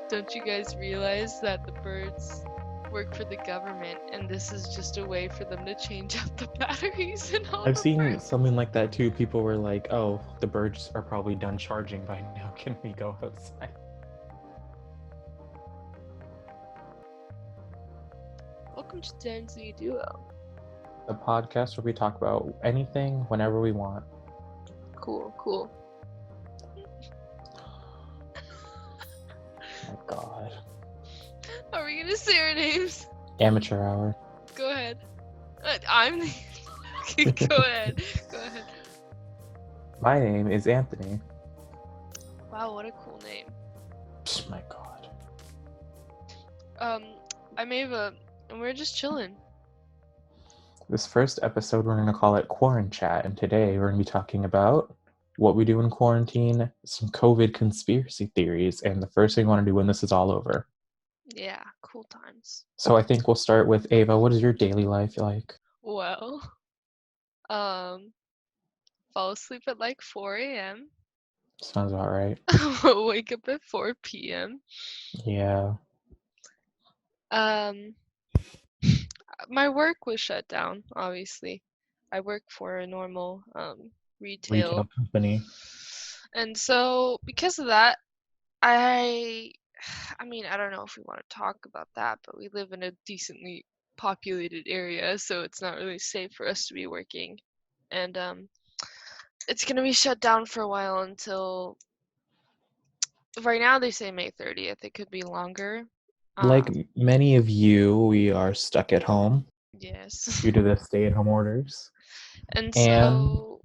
Don't you guys realize that the birds work for the government and this is just a way for them to change out the batteries in all I've the seen birds? something like that too. People were like, "Oh, the birds are probably done charging by now. Can we go outside?" Welcome to Density Duo. The podcast where we talk about anything whenever we want. Cool. Oh my God. Are we gonna say our names? Amateur hour. Go ahead. I'm the... Go ahead. My name is Anthony. Wow, what a cool name. Psh, my God. I'm Ava, and we're just chilling. This first episode, we're going to call it Quaranchat, and today we're going to be talking about what we do in quarantine, some COVID conspiracy theories, and the first thing we want to do when this is all over. Yeah, cool times. So I think we'll start with Ava. What is your daily life like? Well, fall asleep at like 4 a.m. Sounds about right. Wake up at 4 p.m. Yeah. My work was shut down, obviously. I work for a normal Retail retail. company. And so because of that, I mean, I don't know if we want to talk about that, but we live in a decently populated area, so it's not really safe for us to be working. And it's going to be shut down for a while until right now they say May 30th. It could be longer. Like many of you, we are stuck at home Yes. due to the stay-at-home orders. And And, so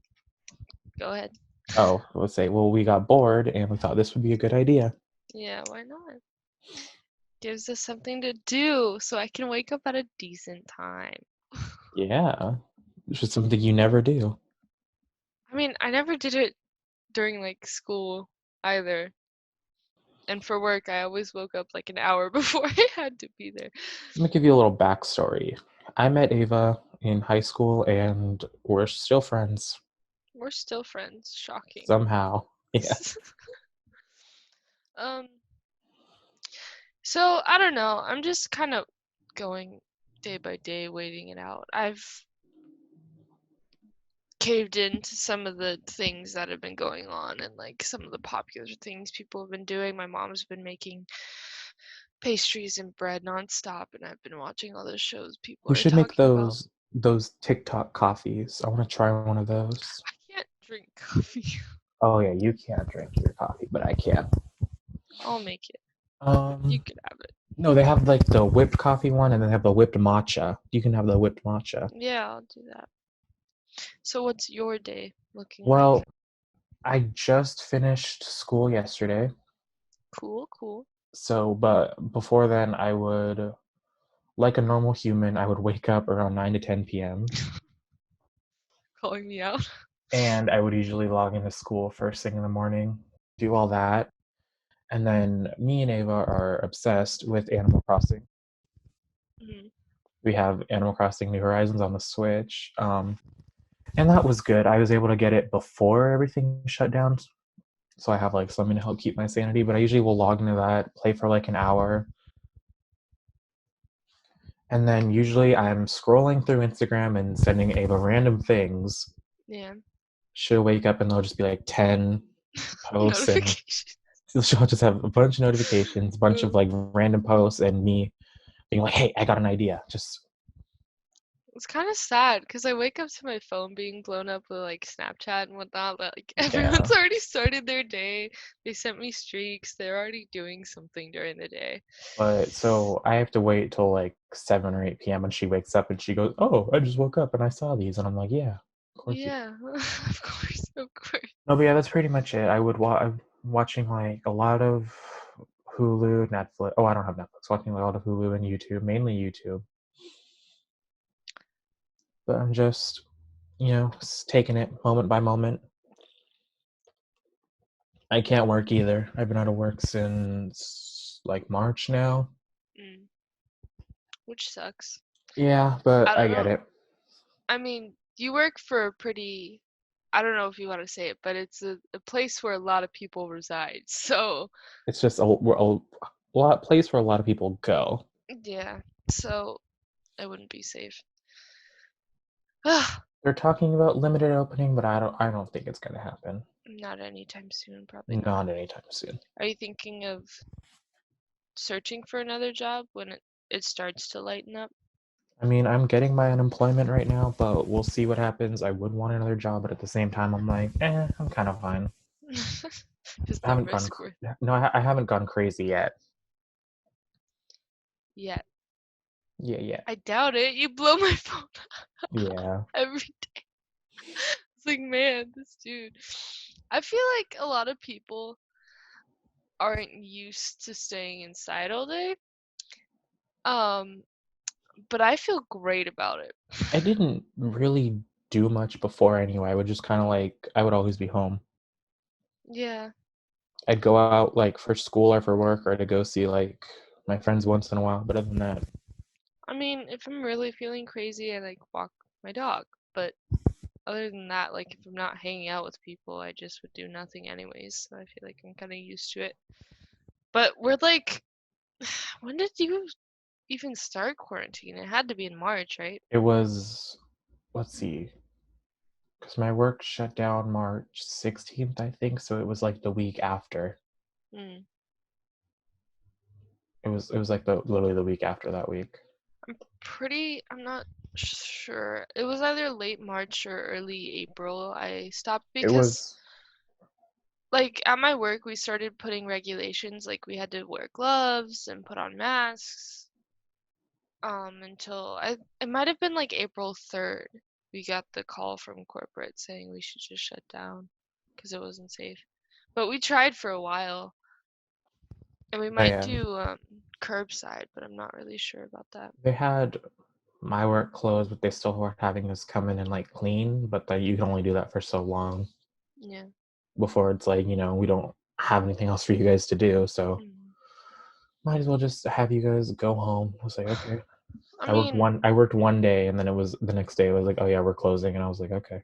go ahead. let's say, we got bored and we thought this would be a good idea. Yeah, why not? Gives us something to do so I can wake up at a decent time. Yeah. Which is something you never do. I mean, I never did it during like school either. And for work, I always woke up like an hour before I had to be there. Let me give you a little backstory. I met Ava in high school and we're still friends. We're still friends. Shocking. Somehow. Yeah. um, so I don't know. I'm just kind of going day by day, waiting it out. I've caved into some of the things that have been going on and like some of the popular things people have been doing. My mom's been making pastries and bread nonstop, and I've been watching all those shows people We are should make talking about. those TikTok coffees. I want to try one of those. I can't drink coffee. Oh yeah, you can't drink your coffee, but I can. I'll make it. You Um, can have it. no, they have like the whipped coffee one, and then they have the whipped matcha. You can have the whipped matcha. Yeah, I'll do that. So what's your day looking like? Well, I just finished school yesterday, Cool. so but before then, I would, like a normal human, I would wake up around 9 to 10 p.m. Calling me out. and I would usually log into school first thing in the morning, do all that, and then me and Ava are obsessed with Animal Crossing. Mm-hmm. We have Animal Crossing New Horizons on the Switch, and that was good. I was able to get it before everything shut down, so I have like something to help keep my sanity. But I usually will log into that, play for like an hour, and then usually I'm scrolling through Instagram and sending Ava random things. Yeah. She'll wake up and there'll just be like 10 posts, and Notification. she'll just have a bunch of notifications, a bunch of like random posts, and me being like, "Hey, I got an idea." Just It's kind of sad because I wake up to my phone being blown up with like Snapchat and whatnot. But, like yeah. everyone's already started their day. They sent me streaks. They're already doing something during the day. But so I have to wait till like 7 or 8 p.m. when she wakes up and she goes, "Oh, I just woke up and I saw these," and I'm like, "Yeah, of course you." Yeah, of course. No, but yeah, that's pretty much it. I'm watching like a lot of Hulu, Netflix. Oh, I don't have Netflix. Watching a lot of Hulu and YouTube, mainly YouTube. But I'm just, taking it moment by moment. I can't work either. I've been out of work since like March now. Mm, which sucks. Yeah, but I I don't get know. it. I mean, you work for a pretty, I don't know if you want to say it, but it's a place where a lot of people reside. So, It's just place where a lot of people go. Yeah, so it wouldn't be safe. They're talking about limited opening, but I don't think it's gonna happen. Not anytime soon, probably not. Not anytime soon. Are you thinking of searching for another job when it starts to lighten up? I mean, I'm getting my unemployment right now, but we'll see what happens. I would want another job, but at the same time, I'm like, I'm kind of fine. Just I the haven't gone, risk worth no, I haven't gone crazy yet. yet. Yeah, yeah, I doubt it. You blow my phone yeah. every day. It's like, man, this dude. I feel like a lot of people aren't used to staying inside all day. Um, but I feel great about it. I didn't really do much before anyway. I would just kind of like, I would always be home. Yeah. I'd go out like for school or for work or to go see like my friends once in a while, but other than that, I mean, if I'm really feeling crazy, I like walk my dog. But other than that, like if I'm not hanging out with people, I just would do nothing anyways. So I feel like I'm kind of used to it. But we're like, when did you even start quarantine? It had to be in March, right? it was, let's see, because my work shut down March 16th, I think, so it was like the week after. Hmm. It was like the literally the week after that week. I'm not sure. It was either late March or early April. I stopped It because, was like, at my work, we started putting regulations, like, we had to wear gloves and put on masks. Until it might have been like April 3rd, we got the call from corporate saying we should just shut down because it wasn't safe. But we tried for a while, and we might man. do curbside, but I'm not really sure about that. They had my work closed, but they still were having us come in and like clean, but then you can only do that for so long Yeah. before it's like, we don't have anything else for you guys to do, so Mhm. might as well just have you guys go home. I was like, okay. I I worked mean, one I worked one day and then it was the next day it was like, oh yeah, we're closing and I was like, okay.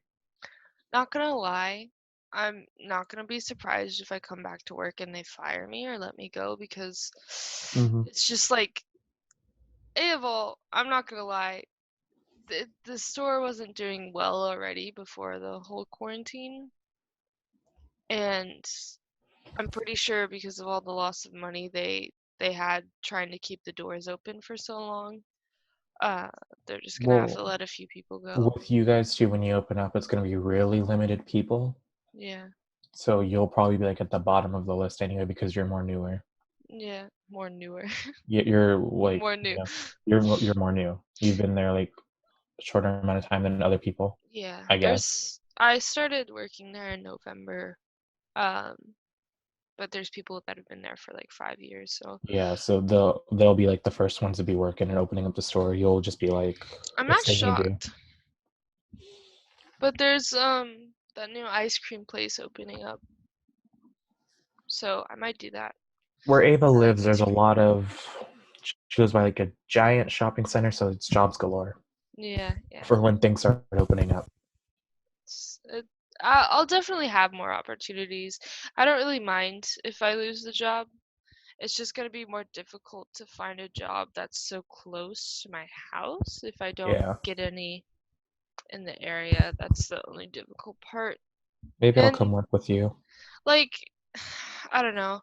not gonna lie, I'm not gonna be surprised if I come back to work and they fire me or let me go because Hmm. it's just like, A of all, I'm not gonna lie, the store wasn't doing well already before the whole quarantine, and I'm pretty sure because of all the loss of money they had trying to keep the doors open for so long, uh, they're just gonna have to Well, let a few people go. with you guys too, when you open up, it's gonna be really limited people. Yeah, So you'll probably be like at the bottom of the list anyway because you're more newer. yeah, more newer, You're like, more new. you're more new. You've been there like a shorter amount of time than other people, Yeah, I guess. I started working there in November, um, but there's people that have been there for like 5 years, so Yeah, so they'll be like the first ones to be working and opening up the store. You'll just be like I'm the not thing you do. shocked. But there's that new ice cream place opening up, so I might do that. Where Ava I like lives, ice there's a cream. lot of she lives by like a giant shopping center, so it's jobs galore Yeah, yeah. for when things start opening up. It's, it, I'll definitely have more opportunities. I don't really mind if I lose the job. It's just gonna be more difficult to find a job that's so close to my house if I don't Yeah. get any in the area. That's the only difficult part. Maybe I'll come And work with you. like, I don't know.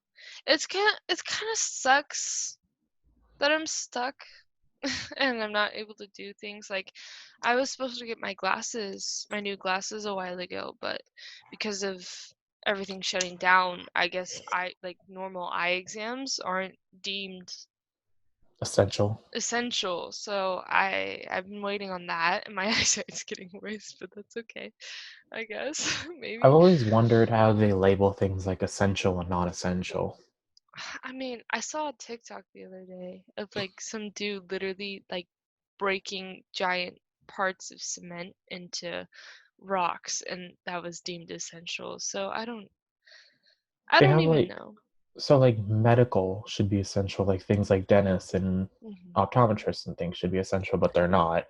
It's kind of sucks that I'm stuck and I'm not able to do things. Like, I was supposed to get my new glasses a while ago, but because of everything shutting down, I guess like normal eye exams aren't deemed Essential. essential. So I've been waiting on that, and my eyesight's getting worse, but that's okay, I guess. I've Maybe. always wondered how they label things like essential and non-essential. I mean, I saw a TikTok the other day of like some dude literally like breaking giant parts of cement into rocks, and that was deemed essential. So I They don't have even like know. so like medical should be essential, like things like dentists and Hmm. optometrists and things should be essential, but they're not.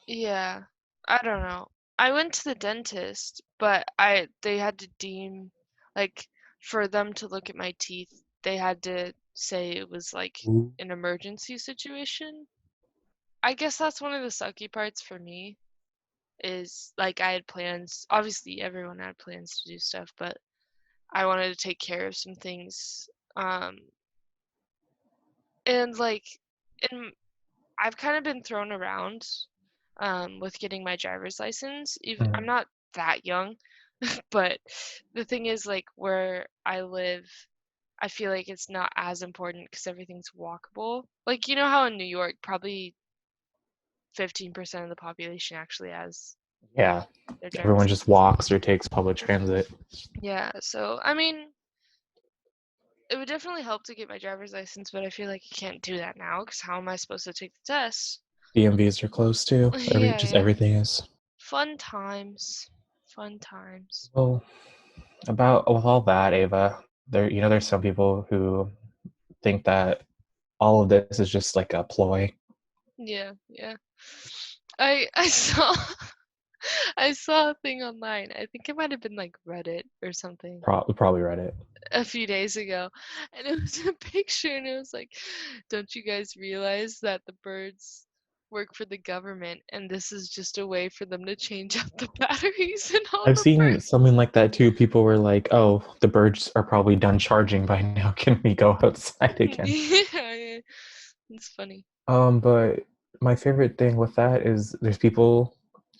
Yeah, I don't know. I went to the dentist, but they had to deem like for them to look at my teeth, they had to say it was like Ooh. an emergency situation. I guess that's one of the sucky parts for me is like I had plans. Obviously, everyone had plans to do stuff, but I wanted to take care of some things. Um, and like, and I've kind of been thrown around with getting my driver's license. Even I'm Mm. not that young, but the thing is, like, where I live, I feel like it's not as important because everything's walkable. Like, you know how in New York, probably 15% of the population actually has Yeah, their driver's everyone just license. walks or takes public transit. Yeah, so I mean, it would definitely help to get my driver's license, but I feel like I can't do that now because how am I supposed to take the test? DMVs are close too. Yeah, Just yeah. everything is. Fun times. Fun times. Well, about with all that, Ava, there's some people who think that all of this is just like a ploy. Yeah, yeah. I saw I saw a thing online. I think it might have been like Reddit or something We probably read it. a few days ago, and it was a picture, and it was like, "Don't you guys realize that the birds work for the government, and this is just a way for them to change out the batteries and all I've the seen birds?" something like that too. People were like, "Oh, the birds are probably done charging by now. Can we go outside again?" Yeah, yeah, it's funny. But my favorite thing with that is there's people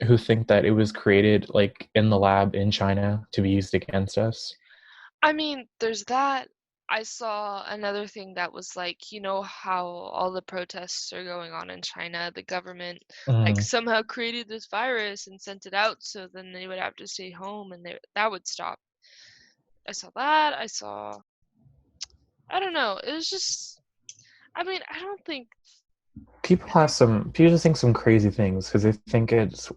who think that it was created like in the lab in China to be used against us. I mean, there's that. I saw another thing that was like, you know how all the protests are going on in China, the government like Mm. somehow created this virus and sent it out so then they would have to stay home and that would stop. I saw that. I don't know. It was just I mean, I don't think People just think some crazy things because they think it's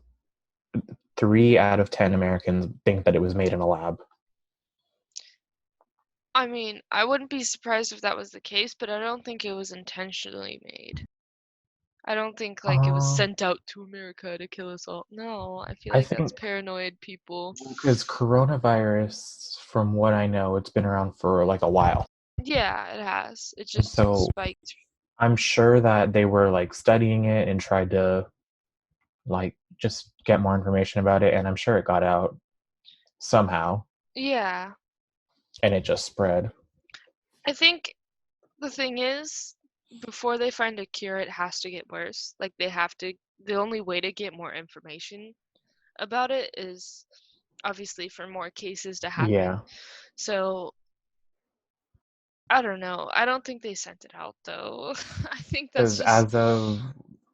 3 out of 10 Americans think that it was made in a lab. I mean, I wouldn't be surprised if that was the case, but I don't think it was intentionally made. I don't think like it was Uh, sent out to America to kill us all. No, I feel I like that's think paranoid people. because coronavirus, from what I know, it's been around for like a while. Yeah, it has. It And just so spiked. I'm sure that they were like studying it and tried to like just get more information about it. And I'm sure it got out somehow Yeah. and it just spread. I think the thing is, before they find a cure, it has to get worse. Like they have to, the only way to get more information about it is obviously for more cases to happen. Yeah. So I don't know. I don't think they sent it out though. I think that's Because just, as of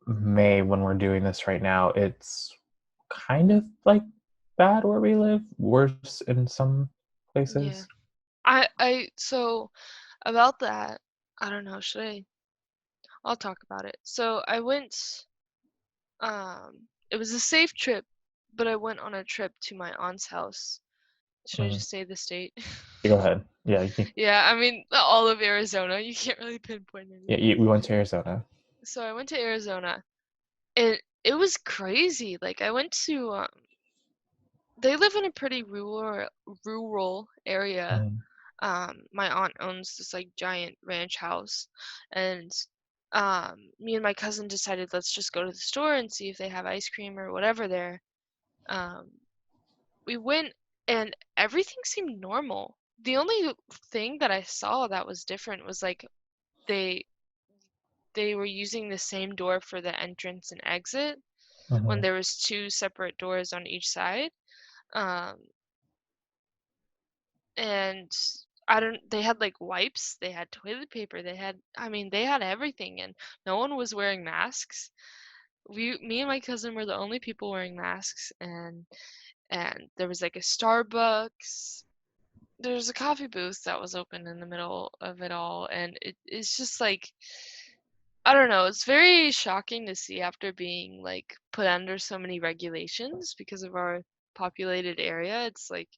May, when we're doing this right now, it's kind of like bad where we live, worse in some yeah. places. So about that, I don't know. I'll talk about it. So I went, it was a safe trip, but I went on a trip to my aunt's house. Should I Mm. just say the state? Go ahead. Yeah, Yeah, I mean, all of Arizona. You can't really pinpoint yeah. anything. We went to Arizona. So I went to Arizona. It was crazy. Like I went to they live in a pretty rural area. Mm. My aunt owns this like giant ranch house, and me and my cousin decided let's just go to the store and see if they have ice cream or whatever there. Um, we went and everything seemed normal. The only thing that I saw that was different was like they they were using the same door for the entrance and exit when Mhm. there was two separate doors on each side. Um, and I don't they had like wipes, they had toilet paper, they had everything and no one was wearing masks. Me and my cousin were the only people wearing masks and there was like a Starbucks. There's a coffee booth that was open in the middle of it all and it's just like I don't know, it's very shocking to see after being like put under so many regulations because of our populated area. It's like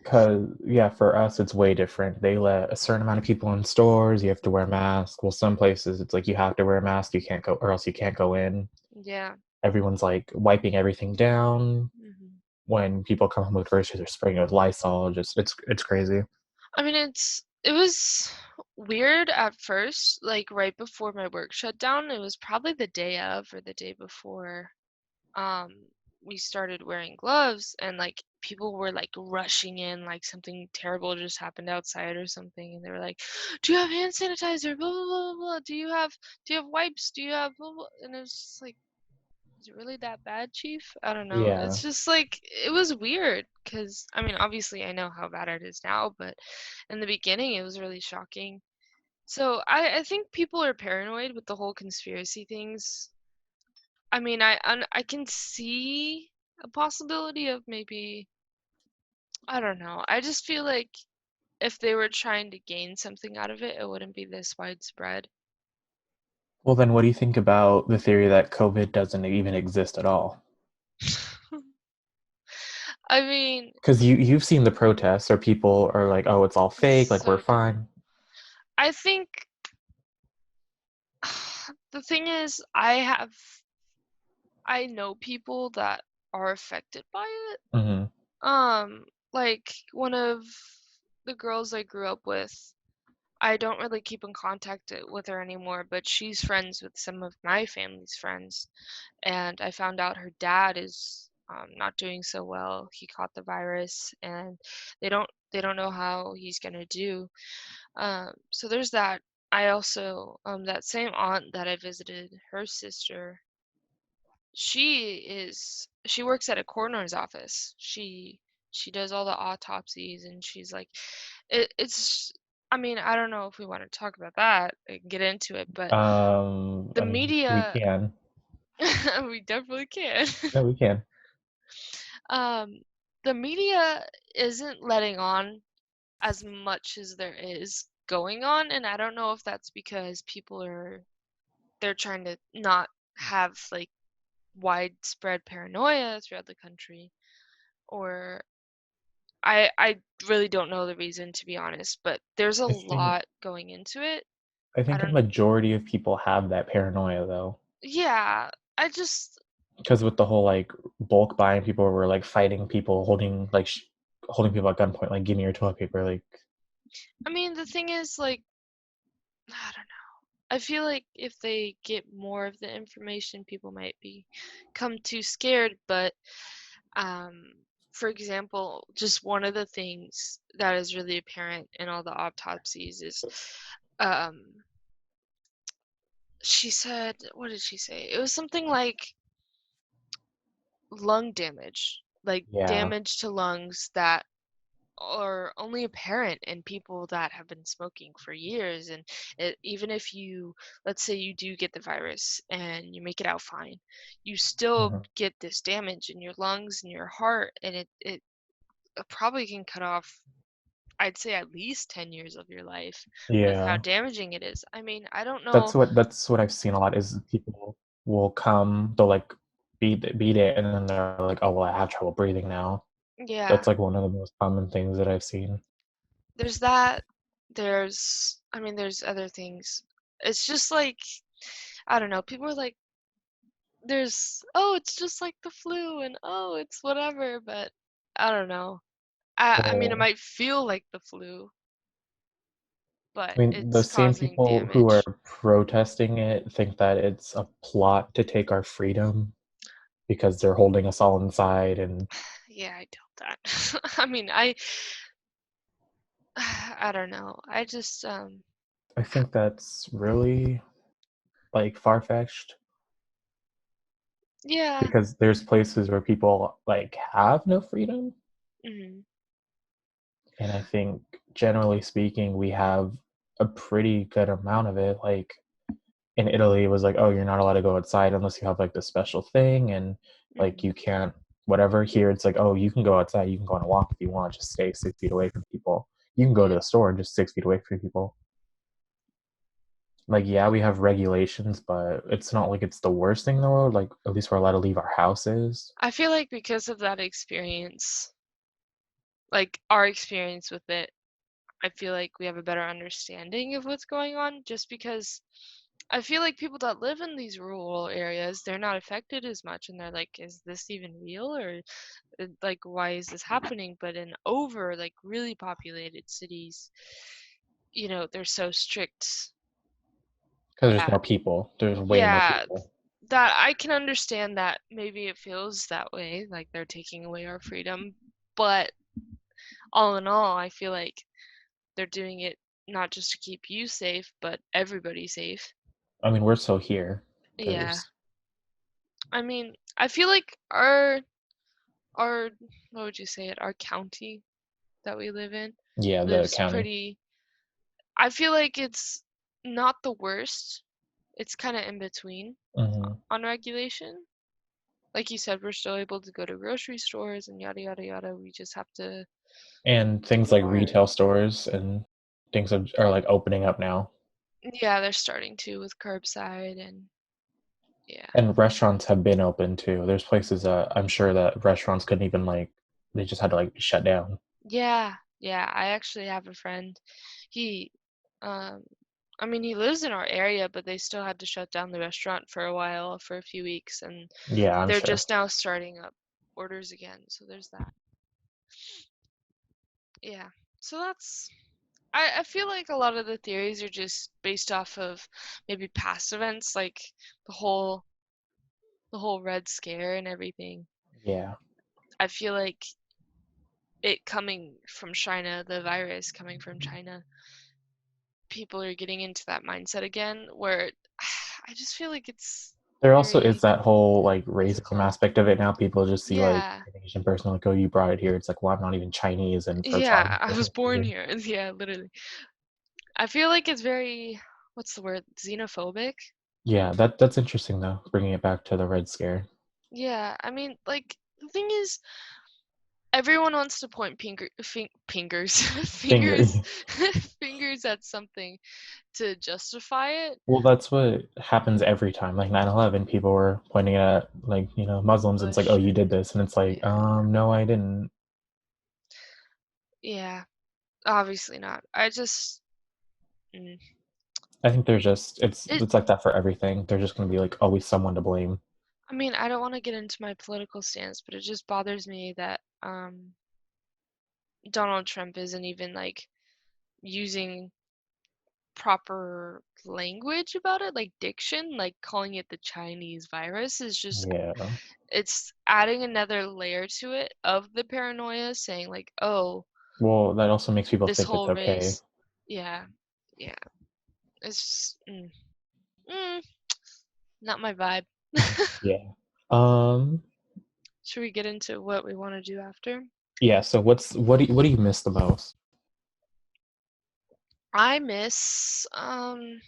Because yeah, for us it's way different. They let a certain amount of people in stores. You have to wear a mask. Well, some places it's like you have to wear a mask. You can't go, or else you can't go in. yeah. Everyone's like wiping everything down. Hmm. When people come home with groceries, they're spraying it with Lysol. Just it's crazy. I mean, It was weird at first, like, right before my work shut down. It was probably the day of or the day before, um, we started wearing gloves, and, like, people were, like, rushing in like something terrible just happened outside or something, and they were like, "Do you have hand sanitizer? Blah, blah, blah, blah, blah. Do you have wipes? Do you have blah, blah?" And it was just like, "Is it really that bad, chief?" I don't know. Yeah. It's just like it was weird because I mean, obviously I know how bad it is now, but in the beginning it was really shocking. So I think people are paranoid with the whole conspiracy things. I mean, I can see a possibility of maybe I don't know. I just feel like if they were trying to gain something out of it, it wouldn't be this widespread. Well, then what do you think about the theory that COVID doesn't even exist at all? I mean, Because you've seen the protests, or people are like, "Oh, it's all fake. Like we're so dumb. fine." I think the thing is, I know people that are affected by it. Hmm. Like one of the girls I grew up with, I don't really keep in contact with her anymore, but she's friends with some of my family's friends, and I found out her dad is not doing so well. He caught the virus, and they don't know how he's gonna do. So there's that. I also that same aunt that I visited, her sister, she works at a coroner's office. She does all the autopsies, and she's like it's I mean, I don't know if we want to talk about that and get into it, but the I mean, we media can. we definitely can. No, we can. um the media isn't letting on as much as there is going on, and I don't know if that's because they're trying to not have like widespread paranoia throughout the country, or I really don't know the reason, to be honest, but there's a I think lot going into it. I I think a don't majority of people have that paranoia though, Yeah, I just because with the whole like bulk buying, people were like fighting people, holding people at gunpoint, like, "Give me your toilet paper." Like, I mean, the thing is like I don't know. I feel like if they get more of the information, people might become too scared, but um for example, just one of the things that is really apparent in all the autopsies is um she said, what did she say? It was something like lung damage, like yeah, damage to lungs that are only apparent in people that have been smoking for years. And even if let's say you do get the virus and you make it out fine, you still mhm, get this damage in your lungs and your heart, and it probably can cut off, I'd say, at least 10 years of your life with how yeah. damaging it is. I mean, I don't know. That's what I've seen a lot is people will come, they'll like beat it, and then they're like, "Oh well, I have trouble breathing now." Yeah, That's like one of the most common things that I've seen. there's that. I mean, there's other things. It's just like, I don't know. People are like, oh, it's just like the flu, and oh, it's whatever, but I don't know. I mean, it Well, might feel like the flu, but I mean, the it's same causing people who are damage. protesting it think that it's a plot to take our freedom because they're holding us all inside, and Yeah, I doubt that. I mean, I don't know. I just I think that's really like far-fetched yeah. because there's places where people like have no freedom, Mhm. and I think generally speaking, we have a pretty good amount of it. Like in Italy, it was like, oh, you're not allowed to go outside unless you have like this special thing, and like Mhm. you can't whatever. Here, it's like, oh, you can go outside, you can go on a walk if you want, just stay 6 feet away from people. You can go to Yeah. the store just 6 feet away from people. Like, yeah, we have regulations, but it's not like it's the worst thing in the world. Like, at least we're allowed to leave our houses. I feel like because of that experience, like our experience with it, I feel like we have a better understanding of what's going on, just because I feel like people that live in these rural areas, they're not affected as much, and they're like, is this even real, or like why is this happening? But in over like really populated cities, they're so strict. Because there's Yeah. more people. There's way more Yeah, people. that I can understand that maybe it feels that way, like they're taking away our freedom, but all in all, I feel like they're doing it not just to keep you safe, but everybody safe. I mean, we're still here. Yeah. There's I mean, I feel like our what would you say it, our county that we live in yeah, the lives county. pretty I feel like it's not the worst. It's kind of in between Hmm. on regulation. Like you said, we're still able to go to grocery stores and yada yada yada. We just have to And things do like our retail stores and things are like opening up now. yeah, they're starting to with curbside and yeah. And restaurants have been open too. There's places that I'm sure that restaurants couldn't even like they just had to like be shut down. Yeah, yeah. I actually have a friend. He um I mean he lives in our area, but they still had to shut down the restaurant for a while, for a few weeks, and Yeah, I'm they're sure. just now starting up orders again. So there's that. Yeah. So that's I feel like a lot of the theories are just based off of maybe past events, like the whole the whole Red Scare and everything. Yeah. I feel like it coming from China, the virus coming from China, people are getting into that mindset again where I just feel like it's There also is very that whole like racism difficult. aspect of it now. People just see like Yeah. an Asian person like, oh, you brought it here. It's like, well, I'm not even Chinese, and for Yeah, China, I for was some born reason, here. Yeah, literally. I feel like it's very, what's the word? Xenophobic? yeah, that's interesting though. Bringing it back to the Red Scare Yeah, I mean, like the thing is everyone wants to point fingers finger. fingers fingers at something to justify it. Well, that's what happens every time. Like 9/11, people were pointing at like Muslims, and it's like, oh, Bush you did and this, and it's like, yeah, no, I didn't. yeah, obviously not. I just mm. I think there's just it. it's like that for everything. There's just gonna be like always someone to blame. I mean, I don't want to get into my political stance, but it just bothers me that Donald Trump isn't even like using proper language about it, like diction, like calling it the Chinese virus is just Yeah. it's adding another layer to it of the paranoia, saying like, oh, Well, that also makes people this think it's whole okay. race. Yeah, yeah. It's just, mm, not my vibe. Yeah. Um. Should we get into what we want to do after? Yeah. So what do you miss the most? I miss, I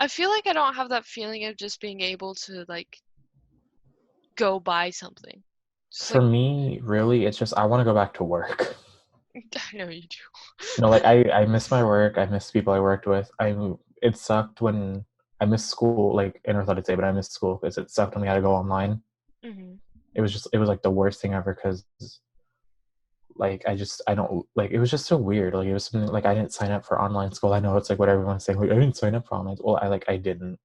feel like I don't have that feeling of just being able to like go buy something. Just For like, me, really, it's just I want to go back to work. I know you No, do. like I miss my work. I miss people I worked with. It sucked when I missed school. Like I never thought I'd say, but I missed school because it sucked when we had to go online. Hmm. It was like the worst thing ever because like I don't like it was just so weird. Like it was something like I didn't sign up for online school. I know it's like what everyone's saying. Like I didn't sign up for online. Well, I didn't.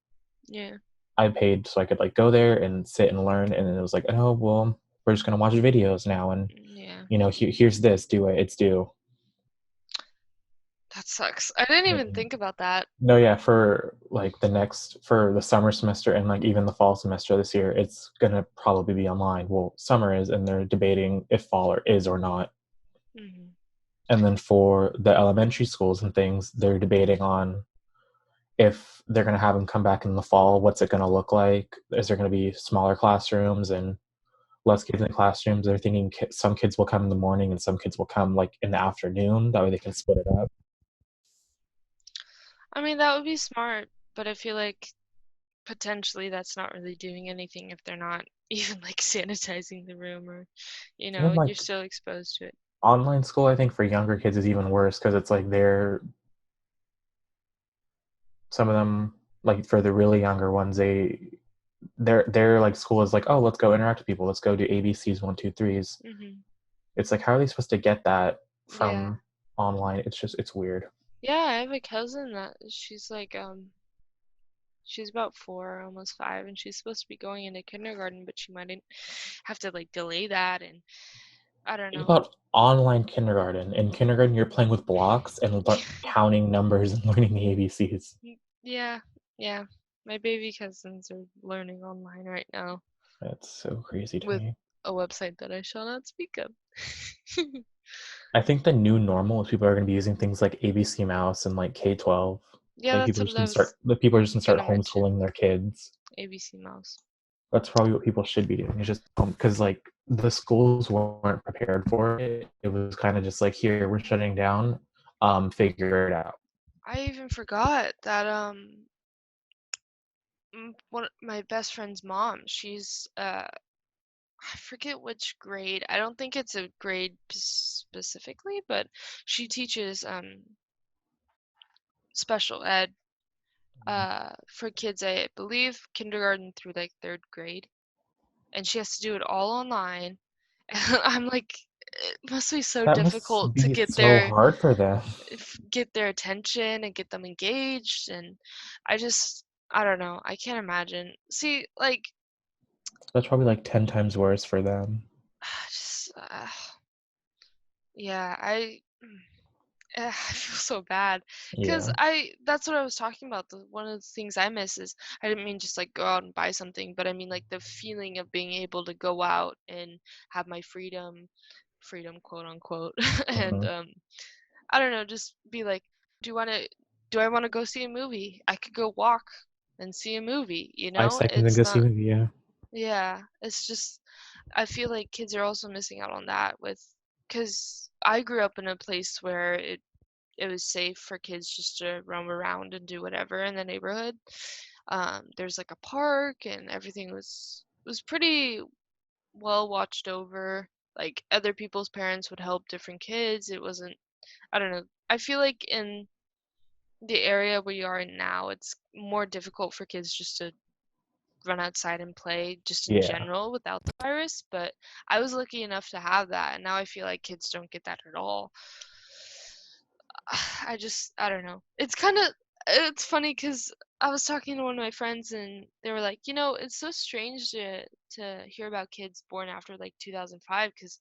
Yeah. I paid so I could like go there and sit and learn. And then it was like, oh well, we're just gonna watch videos now, and Yeah. here's this. Do it. It's due. That sucks. I didn't even And think about that. no, yeah, for like for the summer semester and like even the fall semester this year, it's gonna probably be online. Well, summer is, and they're debating if fall or is or not. Hmm. And then for the elementary schools and things, they're debating on if they're gonna have them come back in the fall. What's it gonna look like? Is there gonna be smaller classrooms and less kids in the classrooms? They're thinking some kids will come in the morning and some kids will come like in the afternoon. That way they can split it up. I mean, that would be smart, but I feel like potentially that's not really doing anything if they're not even like sanitizing the room or, And then you're like still exposed to it. online school, I think for younger kids is even worse because it's like some of them like for the really younger ones their like school is like, oh, let's go interact with people, let's go do ABCs, one two threes. Hmm. It's like how are they supposed to get that Yeah. from online? It's weird. Yeah, I have a cousin that she's like, she's about 4, almost 5, and she's supposed to be going into kindergarten, but she might have to like delay that, and I don't Think know. about online kindergarten. In kindergarten, you're playing with blocks and counting numbers and learning the ABCs. Yeah, yeah. My baby cousins are learning online right now That's so crazy to with me. a website that I shall not speak of. I think the new normal is people are going to be using things like ABC Mouse and like K-12. Yeah, Like that's people are what just I going to start. was The people are just going to start gonna mention. homeschooling their kids. ABC Mouse. That's probably what people should be doing. It's just because like the schools weren't prepared for it. It was kind of just like, here, we're shutting down. Figure it out. I even forgot that one my best friend's mom, she's I forget which grade. I don't think it's a grade specifically, but she teaches special ed for kids, I believe kindergarten through like 3rd grade, and she has to do it all online. And I'm like, it must be so That must difficult to be so hard for them. get their attention and get them engaged, and I just I don't know. I can't imagine. See, like That's probably like 10 times worse for them. just yeah, I feel so bad because Yeah. that's what I was talking about. One of the things I miss is I didn't mean just like go out and buy something, but I mean like the feeling of being able to go out and have my freedom, quote unquote, and Mhm. I don't know, just be like, do you want to do I want to go see a movie? I could go walk and see a movie, 5 seconds and It's go see a not, movie. Yeah. yeah, it's just I feel like kids are also missing out on that with because I grew up in a place where it was safe for kids just to roam around and do whatever in the neighborhood. There's like a park and everything was pretty well watched over. Like other people's parents would help different kids. It wasn't, I don't know. I feel like in the area we are in now, it's more difficult for kids just to run outside and play just in Yeah. general without the virus, but I was lucky enough to have that, and now I feel like kids don't get that at all. I don't know. It's funny because I was talking to one of my friends and they were like, it's so strange to hear about kids born after like 2005 because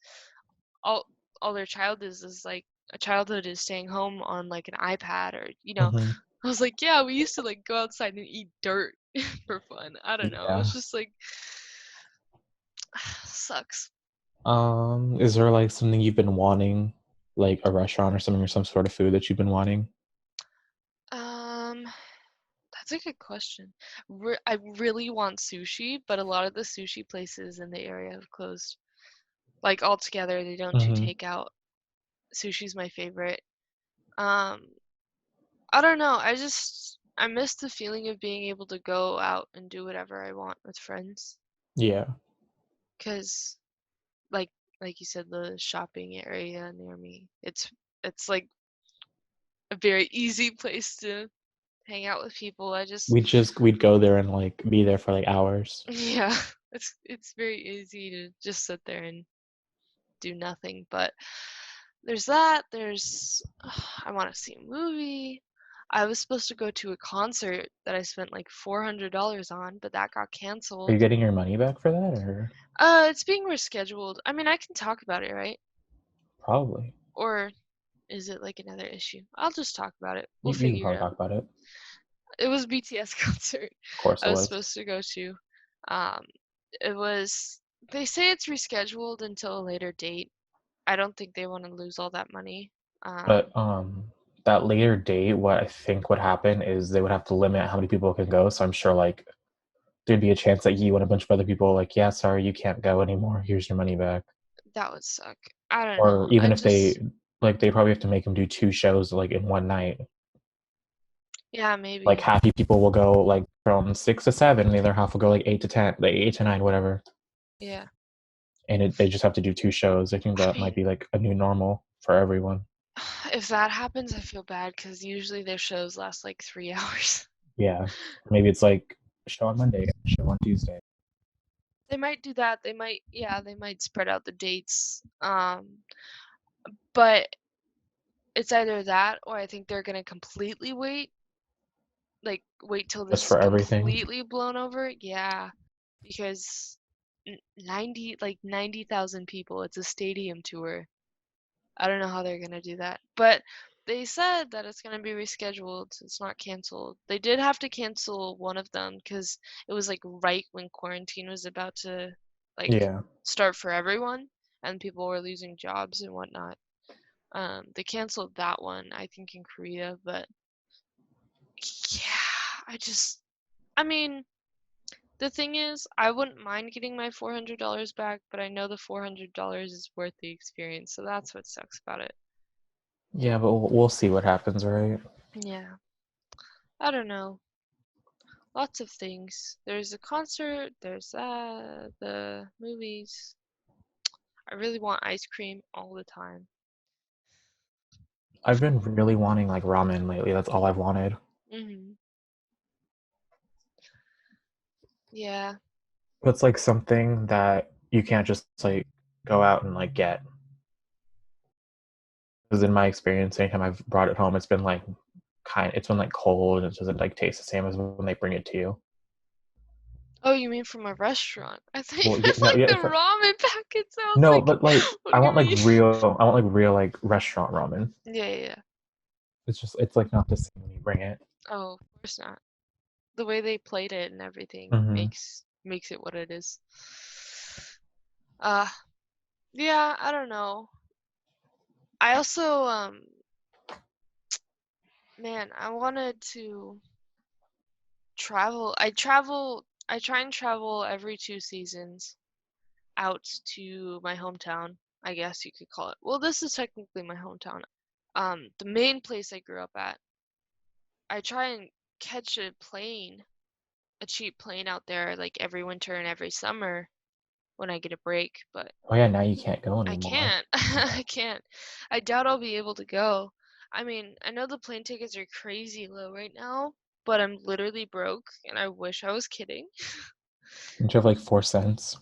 all all their child is like a childhood is staying home on like an iPad or. Hmm. I was like, yeah, we used to like go outside and eat dirt for fun. I don't know. Yeah. It's just like sucks. Is there like something you've been wanting, like a restaurant or something, or some sort of food that you've been wanting? Um, that's a good question. I really want sushi, but a lot of the sushi places in the area have closed. Like altogether, they don't do Hmm. takeout. Sushi's my favorite. Um, I don't know. I miss the feeling of being able to go out and do whatever I want with friends. Yeah. 'Cause like like you said, the shopping area near me, it's like a very easy place to hang out with people. We'd go there and like be there for like hours. Yeah, it's very easy to just sit there and do nothing. But there's that. There's I want to see a movie. I was supposed to go to a concert that I spent like $400 on, but that got Are you canceled. getting your money back for that, or It's being rescheduled. I mean, I can talk about it, right? probably? Or is it like another issue? I'll just talk about it. We'll You can figure it probably out. talk about it. It was BTS concert Of course I it was was. supposed to go to. Um, it was. They say it's rescheduled until a later date. I don't think they want to lose all that money. But Um, that later date, what I think would happen is they would have to limit how many people can go. So I'm sure like there'd be a chance that you and a bunch of other people like, yeah, sorry, you can't go anymore. Here's your money back. that would suck. I don't Or know. even if they like, they probably have to make them do two shows like in one night. Yeah, Like maybe. half you people will go like from 6 to 7, and the other half will go like 8 to 10, like 8 to 9, whatever. Yeah. And they just have to do two shows. I think I that might mean, be like a new normal for everyone. if that happens, I feel bad because usually their shows last like 3 hours. Yeah. Maybe it's like show on Monday, show on Tuesday. They might do that. Yeah, they might spread out the dates. But it's either that or I think they're gonna completely wait till Just this is for everything. completely blown over. Yeah, because like 90,000 people. It's a stadium tour. I don't know how they're gonna do that. But they said that it's gonna be rescheduled. It's not canceled. They did have to cancel one of them because it was like right when quarantine was about to like Yeah. start for everyone and people were losing jobs and whatnot. They canceled that one, I think in Korea, but yeah, I mean, the thing is, I wouldn't mind getting my $400 back, but I know the $400 is worth the experience, so that's what sucks about it. Yeah, but we'll see what happens, right? Yeah, I don't know. Lots of things. There's a concert, there's that, the movies. I really want ice cream all the time. I've been really wanting like ramen lately. That's all I've wanted. Mhm. Yeah. But it's like something that you can't just like go out and like get. Because in my experience, anytime I've brought it home, it's been like it's been like cold and it doesn't like taste the same as when they bring it to you. Oh, you mean from a restaurant? I thought you Well, yeah, meant no, like yeah, the ramen packets. I was no, like, but like what do you mean? I want like real like restaurant ramen. Yeah, yeah, yeah. It's like not the same when you bring it. Oh, of course not. The way they played it and everything Hmm. makes it what it is. Uh, yeah, I don't know. I also man, I wanted to I try and travel every 2 seasons out to my hometown, I guess you could call it. Well, this is technically my hometown. The main place I grew up at. I try and catch a cheap plane out there like every winter and every summer when I get a break, but Oh yeah, now you can't go I anymore. can't. I can't. I doubt I'll be able to go. I mean, I know the plane tickets are crazy low right now, but I'm literally broke and I wish I was kidding. Don't you have like 4 cents?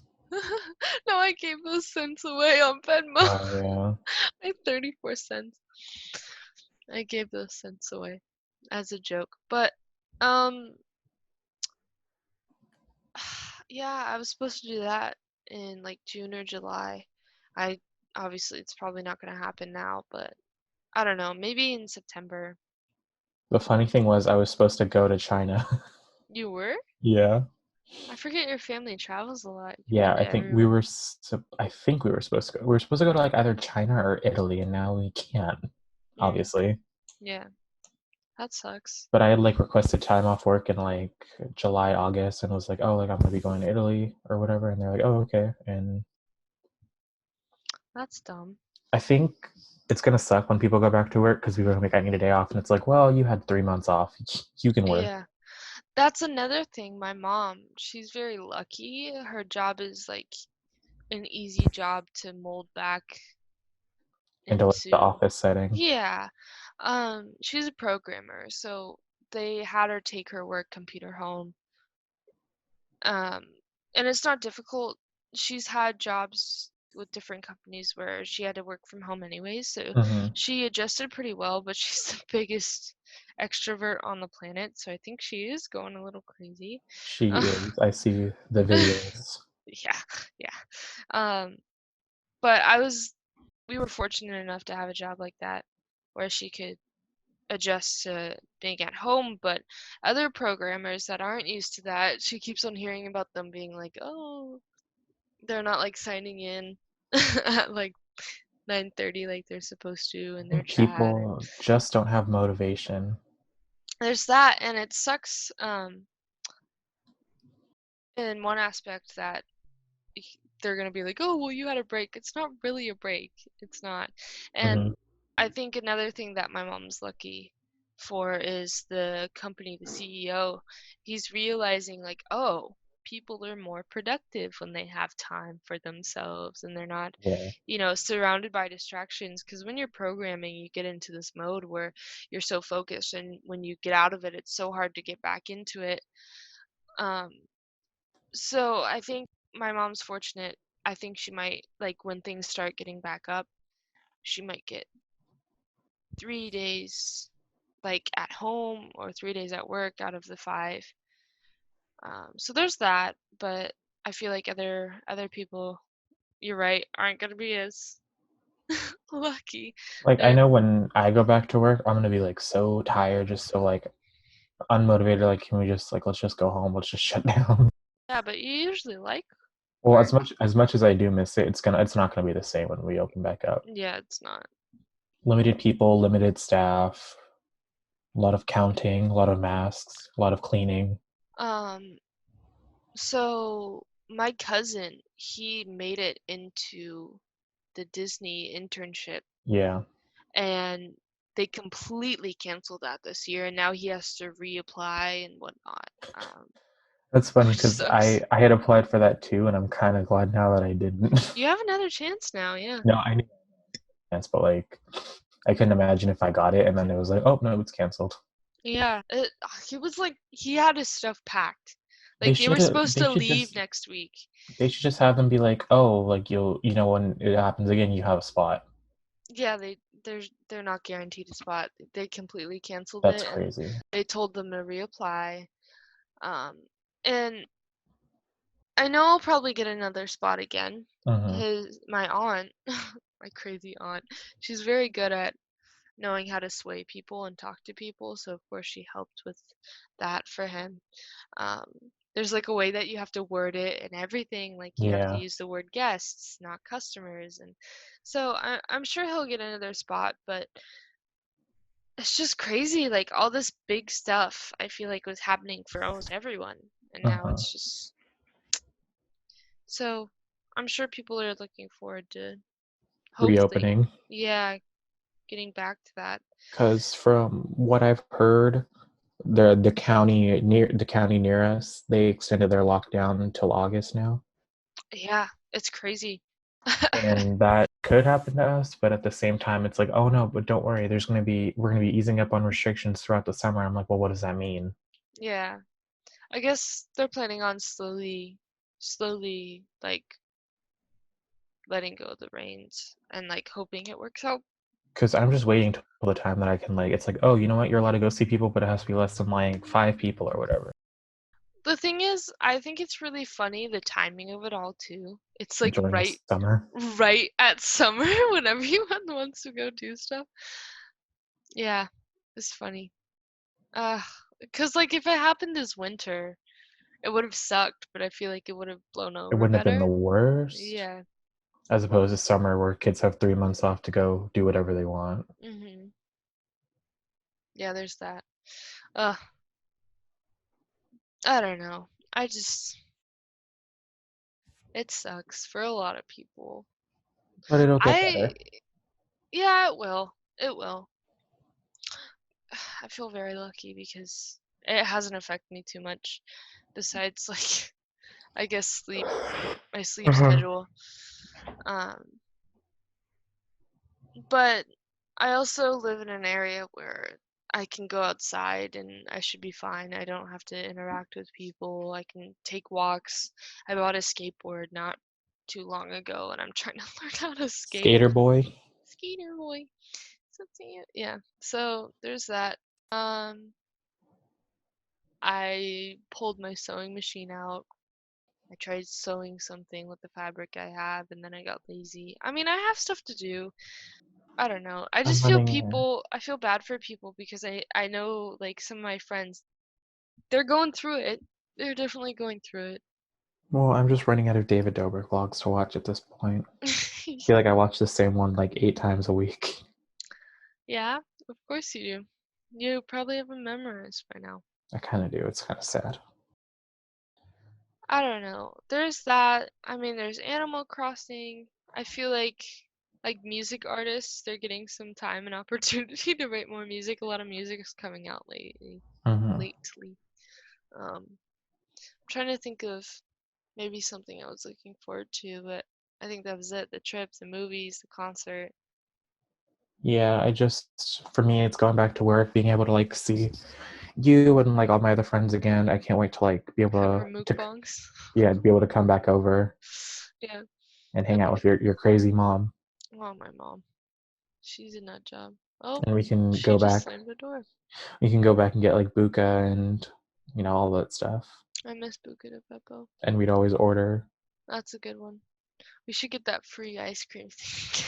No, I gave those cents away on Venmo. Oh yeah. I had 34 cents. I gave those cents away as a joke. But um yeah, I was supposed to do that in like June or July. I obviously it's probably not going to happen now, but I don't know, maybe in September. The funny thing was, I was supposed to go to China. You were? Yeah. I forget your family travels a lot. You've Yeah, been to I think we everywhere. were. I think we were supposed to go. We were supposed to go to like either China or Italy, and now we can't, Mm, obviously. yeah, that sucks. But I had like requested time off work in like July, August, and was like, oh, like I'm gonna be going to Italy or whatever, and they're like, oh, okay. And That's dumb. I think it's gonna suck when people go back to work because people are gonna be like, I need a day off, and it's like, well, you had 3 months off. You can work. Yeah, that's another thing. My mom, she's very lucky. Her job is like an easy job to mold back Into like the into. office setting. Yeah. She's a programmer, so they had her take her work computer home. Um, and it's not difficult. She's had jobs with different companies where she had to work from home anyways, so Hmm. she adjusted pretty well, but she's the biggest extrovert on the planet, so I think she is going a little crazy. She is. I see the videos. Yeah, yeah. Um, but we were fortunate enough to have a job like that where she could adjust to being at home, but other programmers that aren't used to that, she keeps on hearing about them being like, "Oh, they're not like signing in at like 9:30 like they're supposed to in I their think chat." And people just don't have motivation. there's that, and it sucks in one aspect that they're gonna be like, "Oh, well, you had a break." It's not really a break. It's not. And Hmm. I think another thing that my mom's lucky for is the company, the CEO. He's realizing like, oh, people are more productive when they have time for themselves and they're not, Yeah. surrounded by distractions. Because when you're programming, you get into this mode where you're so focused, and when you get out of it, it's so hard to get back into it. Um, so I think my mom's fortunate. I think she might, like, when things start getting back up, she might get 3 days, like, at home or 3 days at work out of the 5. So there's that, but I feel like other people, you're right, aren't gonna be as lucky. Like I They're know when I go back to work, I'm gonna be like so tired, just so like unmotivated. Like, can we just like let's just go home? Let's just shut down. yeah, but you usually like Well, work. as much as I do miss it, it's not gonna be the same when we open back up. Yeah, it's not. Limited people, limited staff, a lot of counting, a lot of masks, a lot of cleaning. Um, so my cousin, he made it into the Disney internship, Yeah, and they completely canceled that this year, and now he has to reapply and whatnot. Um, that's funny which because sucks. I had applied for that too, and I'm kind of glad now that I didn't. You have another chance now, yeah. No, I knew chance, but like I couldn't imagine if I got it and then it was like, oh no, it's canceled. Yeah, he was like he had his stuff packed. They Like they should were have. supposed to leave next week. They should just have them be like, oh, like you know when it happens again, you have a spot. Yeah, they're not guaranteed a spot. They completely canceled That's it and crazy. they told them to reapply. Um, and I know I'll probably get another spot again. Hmm. My aunt, my crazy aunt, she's very good at knowing how to sway people and talk to people. So of course she helped with that for him. Um, there's like a way that you have to word it and everything. Like you have to Yeah. use the word guests, not customers. And so I'm sure he'll get another spot, but it's just crazy. Like all this big stuff, I feel like was happening for almost everyone, and now Hmm. it's just so. I'm sure people are looking forward to hopefully, Reopening. yeah, getting back to that. Because from what I've heard, the county near us, they extended their lockdown until August now. Yeah, it's crazy. And that could happen to us, but at the same time, it's like, oh no, but don't worry, we're gonna be easing up on restrictions throughout the summer. I'm like, well, what does that mean? Yeah, I guess they're planning on slowly, like letting go of the reins and like hoping it works out. Because I'm just waiting till the time that I can like, it's like, oh, you know what, you're allowed to go see people, but it has to be less than like 5 people or whatever The thing is, I think it's really funny the timing of it all too. It's like during the summer. right at summer when everyone wants to go do stuff. Yeah, it's funny. Uh, 'Cause like if it happened this winter, it would have sucked, but I feel like it would have blown It over wouldn't have been the better. worst, Yeah. as opposed to summer where kids have 3 months off to go do whatever they want. Mhm. Yeah, there's that. Uh, I don't know. It sucks for a lot of people. But it'll get I, better. yeah, it will. It will. I feel very lucky because it hasn't affected me too much besides like I guess my sleep Uh-huh. schedule. Um, but I also live in an area where I can go outside and I should be fine. I don't have to interact with people. I can take walks. I bought a skateboard not too long ago and I'm trying to learn how to skate. Skater boy. Skater boy. Something, yeah. So there's that. Um, I pulled my sewing machine out. I tried sewing something with the fabric I have, and then I got lazy. I mean, I have stuff to do. I don't know. I'm running. I feel bad for people because I know like some of my friends, they're going through it. They're definitely going through Well, I'm just running out of David Dobrik vlogs to watch at this point. I it. feel like I watch the same one like 8 times a week. Yeah, of course you do. You probably have them memorized by now. I kind of do. It's kind of sad. I don't know. There's that. I mean, there's Animal Crossing. I feel like music artists, they're getting some time and opportunity to write more music. A lot of music is coming out Hmm. lately. I'm trying to think of maybe something I was looking forward to, but I think that was it. The trip, the movies, the concert. Yeah, for me, it's going back to work, being able to like see you and like all my other friends again. I can't wait to like be Have our able to, mukbangs. yeah, be able to come back over Yeah, and hang that'd out be with fun. your crazy mom, Oh, my mom. She's a nut job. Oh, and she just slammed the door. we can go back and get like buka and all that stuff. I miss Buca de Beppo. And we'd always order. That's a good one. We should get that free ice cream thing.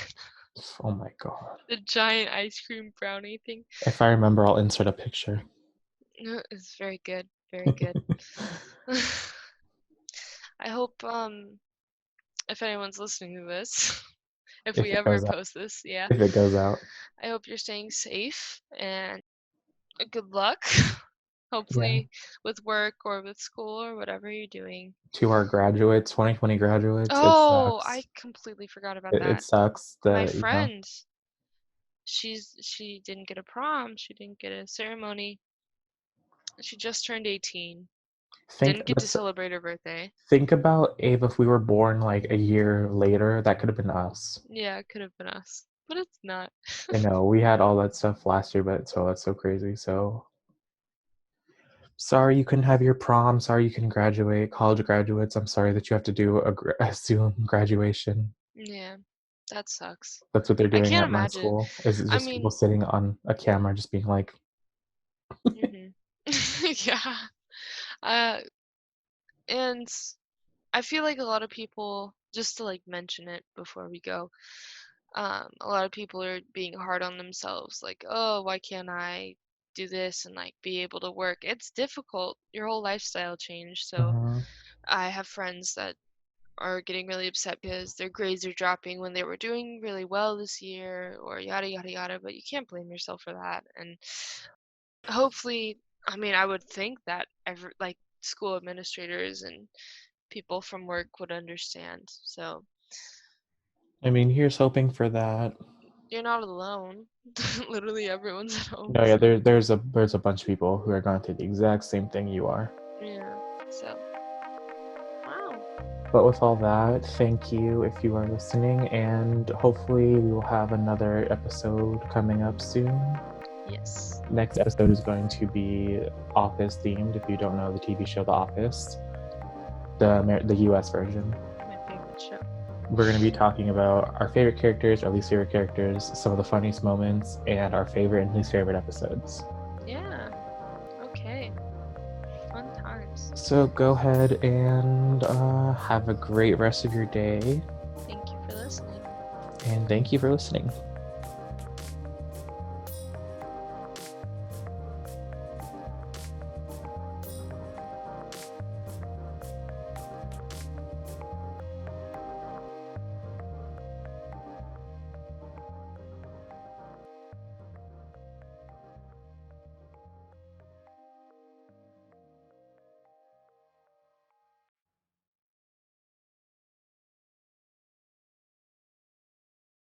Oh my god. The giant ice cream brownie thing. If I remember, I'll insert a picture. No, it's very good. Very good. I hope if anyone's listening to this, if if we it ever goes out. post this, yeah. If it goes out. I hope you're staying safe and good luck. Yeah. Hopefully with work or with school or whatever you're doing. To our graduates, 2020 graduates, it Oh, sucks. I completely forgot about It that. sucks My that, friend, she didn't get a prom, she didn't get a ceremony. She just turned 18. think Didn't get to that's celebrate her birthday. think about Abe if we were born like a year later, that could have been us. Yeah, it could have been us, but it's not. I know we had all that stuff last year, but so that's so crazy. So sorry you couldn't have your prom. Sorry you couldn't graduate. College graduates, I'm sorry that you have to do a Zoom graduation. Yeah, that sucks. That's what they're I doing can't at my imagine. school. Is I just people mean, sitting on a camera, just being like, hmm yeah. Uh, and I feel like a lot of people, just to like mention it before we go, a lot of people are being hard on themselves, like, oh, why can't I do this and like be able to work? It's difficult. Your whole lifestyle changed. So uh I have friends that are getting really upset because their grades are dropping when they were doing really well this year or yada yada yada, but you can't blame yourself for that. And hopefully, I mean, I would think that every like school administrators and people from work would understand. So I mean, here's hoping for that. you're not alone. Literally everyone's at home. No, yeah, So there's a bunch of people who are going through the exact same thing you are. yeah. So wow. But with all that, thank you if you are listening, and hopefully we will have another episode coming up soon. Yes. Next episode is going to be Office themed. If you don't know the TV show The Office, the US version. My favorite show. We're going to be talking about our favorite characters, our least favorite characters, some of the funniest moments, and our favorite and least favorite episodes. Yeah. Okay. Fun times. So go ahead and have a great rest of your day. Thank you for listening. And thank you for listening.